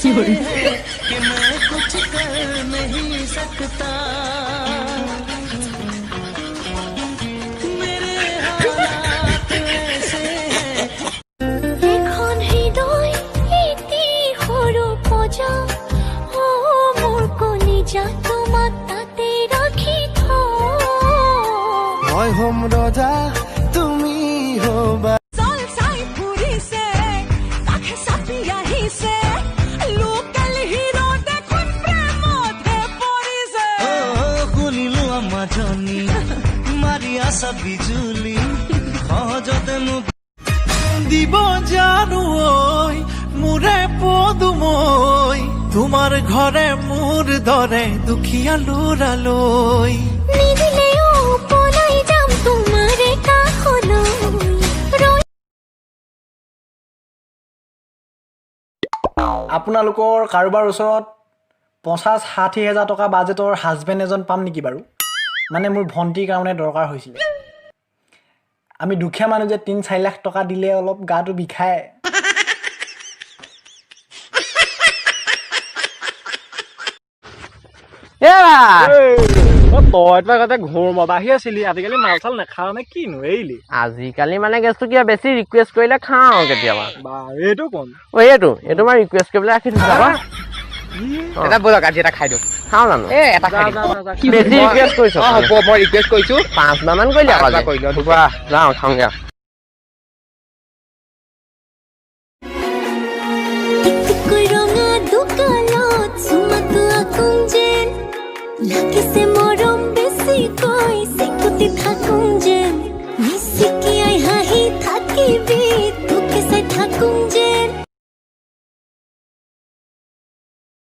कि मैं कुछ कर नहीं सकता मेरे हालात ऐसे हैं এখন হৃদয় এটি সৰু পজা ও মোৰ কলিজা তোমাক তাতে ৰাখি মই হ'ম ৰজা তুমি হ'বা চল চাই ফুৰিছে কাষে চাপি আহিছে লোকেল হিৰো দেখোন প্ৰেমতে পৰিছে শুনিলো আমাৰ জনী মাৰি আছা বিজুলি সহজতে মোক দিব জানো ঐ মোৰে পদুমৈ তোমাৰ ঘৰে মোৰ দৰে দুখীয়া ল'ৰালৈ নিদিলেও পলাই যাম তোমাৰে কাষলৈ আপোনালোকৰ কাৰোবাৰ ওচৰত 50-60 হাজাৰ টকা বাজেটৰ হাজবেণ্ড এজন পাম নেকি বাৰু মানে মোৰ ভণ্টিৰ কাৰণে দৰকাৰ হৈছিলে আমি দুখীয়া মানুহ যে 3-4 লাখ টকা দিলে অলপ গাটো বিষায় আজিকালি মানে গেছটো কিবা বেছি ৰিকুৱেষ্ট কৰিলে খাওঁ কেতিয়াবা এইটো কোন এইটো মই ৰিকুৱেষ্ট কৰিবলৈ ৰাখি থৈছো আকৌ এটা বলক আজি এটা খাই দিওঁ খাওঁ জানো এটা খাই দিওঁ বেছি ৰিকুৱেষ্ট কৰিছ হ'ব মই ৰিকুৱেষ্ট কৰিছো 5 বাৰ মান কৰিলি আকৌ যাওঁ খাওঁগে ৰঙা দোকানত চুমাটো আকুম যেন লাগিছে মৰম বেছিকৈ চিকুটি থাকুম যেন